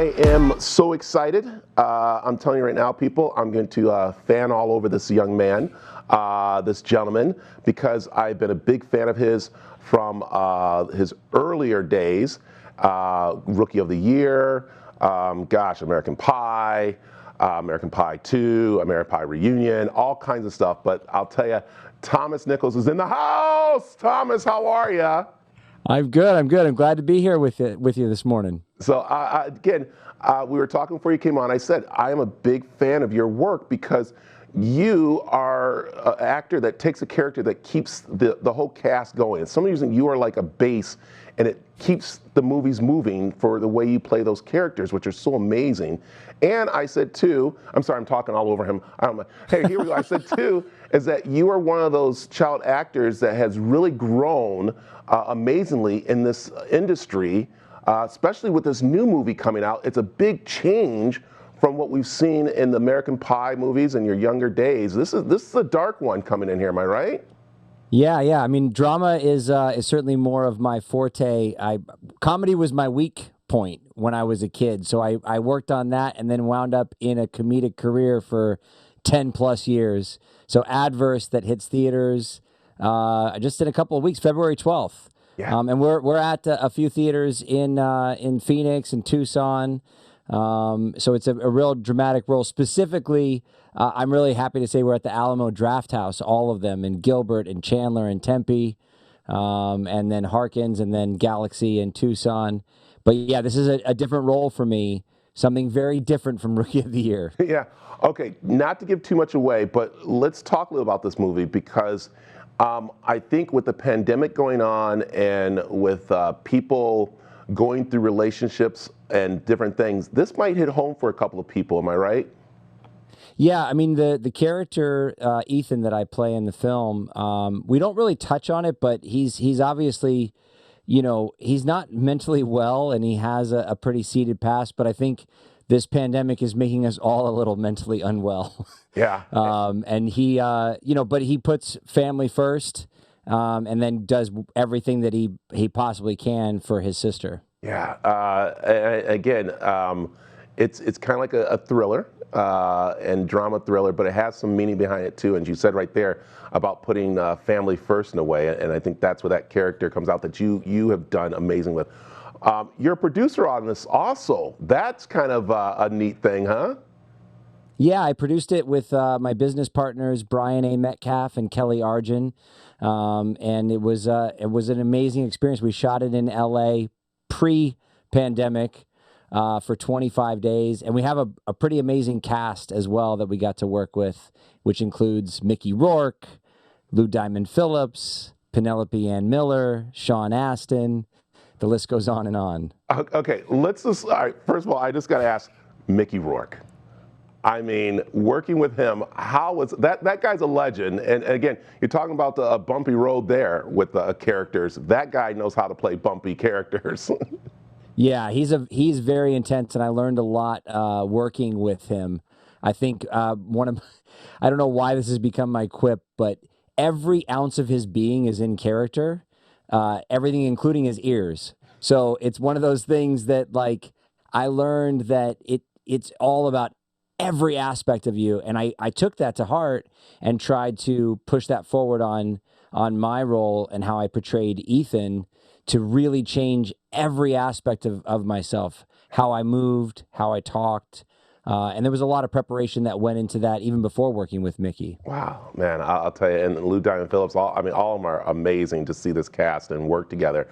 I am so excited. I'm telling you right now, people, I'm going to fan all over this young man, this gentleman, because I've been a big fan of his from his earlier days. Rookie of the Year, American Pie, American Pie 2, American Pie Reunion, all kinds of stuff. But I'll tell you, Thomas Nichols is in the house. Thomas, how are you? I'm good. I'm good. I'm glad to be here with you this morning. So again, we were talking before you came on. I said I am a big fan of your work because you are an actor that takes a character that keeps the whole cast going. And some reason you are like a base, and it keeps the movies moving for the way you play those characters, which are so amazing. And I said too, I'm sorry, I'm talking all over him. I don't know. Hey, here we go. I said too, is that you are one of those child actors that has really grown amazingly in this industry. Especially with this new movie coming out. It's a big change from what we've seen in the American Pie movies in your younger days. This is a dark one coming in here, am I right? Yeah. I mean, drama is certainly more of my forte. Comedy was my weak point when I was a kid, so I worked on that and then wound up in a comedic career for 10 plus years. So Adverse, that hits theaters just in a couple of weeks, February 12th. Yeah. And we're at a few theaters in Phoenix and Tucson. So it's a real dramatic role. Specifically, I'm really happy to say we're at the Alamo Drafthouse, all of them, in Gilbert and Chandler and Tempe, and then Harkins and then Galaxy and Tucson. But yeah, this is a different role for me, something very different from Rookie of the Year. Yeah. Okay, not to give too much away, but let's talk a little about this movie because I think with the pandemic going on and with people going through relationships and different things, this might hit home for a couple of people. Am I right? Yeah, I mean the character Ethan that I play in the film, we don't really touch on it, but he's obviously, he's not mentally well, and he has a pretty seeded past. But I think this pandemic is making us all a little mentally unwell. Yeah. And he, but he puts family first, and then does everything that he possibly can for his sister. Yeah. Again, it's kind of like a thriller and drama thriller, but it has some meaning behind it too. And you said right there about putting family first in a way, and I think that's where that character comes out that you have done amazing with. You're a producer on this also. That's kind of a neat thing, huh? Yeah, I produced it with my business partners Brian A. Metcalf and Kelly Arjun, and it was an amazing experience. We shot it in L.A. pre-pandemic for 25 days, and we have a pretty amazing cast as well that we got to work with, which includes Mickey Rourke, Lou Diamond Phillips, Penelope Ann Miller, Sean Astin. The list goes on and on. Okay, let's just, all right, first of all, I just got to ask Mickey Rourke. I mean, working with him, how was that? That guy's a legend. And again, you're talking about the bumpy road there with the characters. That guy knows how to play bumpy characters. Yeah, he's very intense, and I learned a lot working with him. I think I don't know why this has become my quip, but every ounce of his being is in character. Everything, including his ears. So it's one of those things that, like, I learned that it's all about every aspect of you, and I took that to heart and tried to push that forward on my role and how I portrayed Ethan to really change every aspect of myself, how I moved, how I talked. And there was a lot of preparation that went into that even before working with Mickey. Wow, man, I'll tell you, and Lou Diamond Phillips, all of them are amazing to see this cast and work together.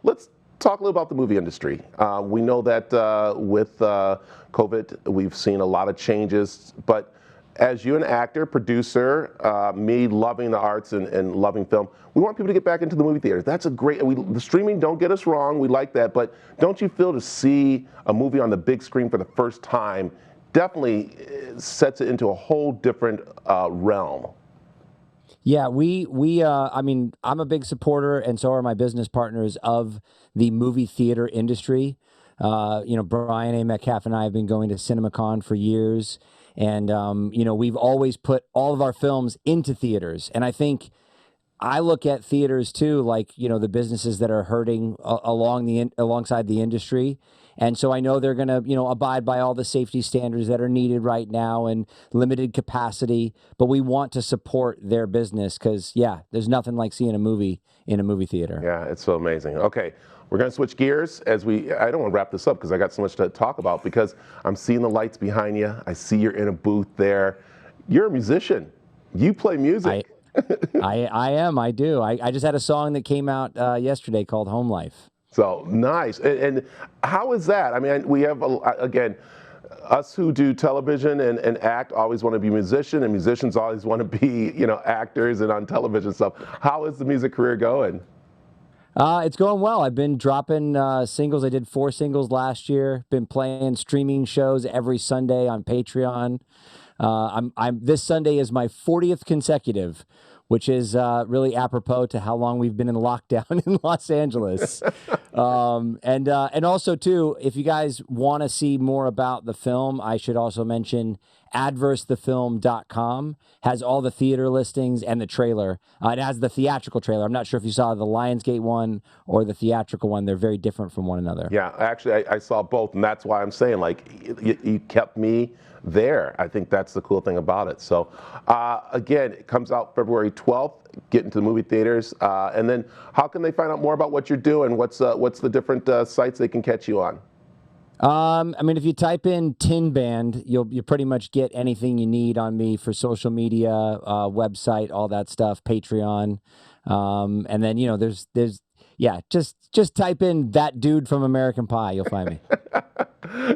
Let's talk a little about the movie industry. We know that with COVID, we've seen a lot of changes, but as you, an actor, producer, me loving the arts and loving film, we want people to get back into the movie theater. That's a great, the streaming, don't get us wrong, we like that, but don't you feel to see a movie on the big screen for the first time definitely sets it into a whole different realm? Yeah, I mean, I'm a big supporter, and so are my business partners of the movie theater industry. Brian A. Metcalf and I have been going to CinemaCon for years, and we've always put all of our films into theaters. And I think I look at theaters too, like, the businesses that are hurting alongside the industry. And so I know they're going to, abide by all the safety standards that are needed right now and limited capacity. But we want to support their business because, yeah, there's nothing like seeing a movie in a movie theater. Yeah, it's so amazing. Okay, we're going to switch gears I don't want to wrap this up because I got so much to talk about because I'm seeing the lights behind you. I see you're in a booth there. You're a musician. You play music. I am. I do. I just had a song that came out yesterday called Home Life. So nice. And how is that? I mean, we have, again, us who do television and act always want to be musician, and musicians always want to be, actors and on television stuff. How is the music career going? It's going well. I've been dropping singles. I did 4 singles last year. Been playing streaming shows every Sunday on Patreon. This Sunday is my 40th consecutive, which is really apropos to how long we've been in lockdown in Los Angeles. And also too, if you guys want to see more about the film, I should also mention adversethefilm.com has all the theater listings and the trailer. It has the theatrical trailer. I'm not sure if you saw the Lionsgate one or the theatrical one. They're very different from one another. Yeah, actually, I saw both, and that's why I'm saying, like, you kept me there. I think that's the cool thing about it. So, again, it comes out February 12th. Get into the movie theaters, and then how can they find out more about what you're doing? What's the different sites they can catch you on? I mean, if you type in Tin Band, you pretty much get anything you need on me for social media, website, all that stuff, Patreon, and then just type in that dude from American Pie, you'll find me.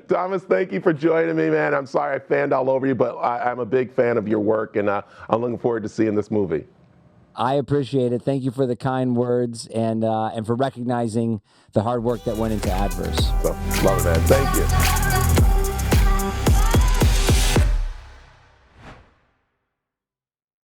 Thomas, thank you for joining me, man. I'm sorry I fanned all over you, but I'm a big fan of your work, and I'm looking forward to seeing this movie. I appreciate it. Thank you for the kind words and for recognizing the hard work that went into Adverse. So, love it, man. Thank you.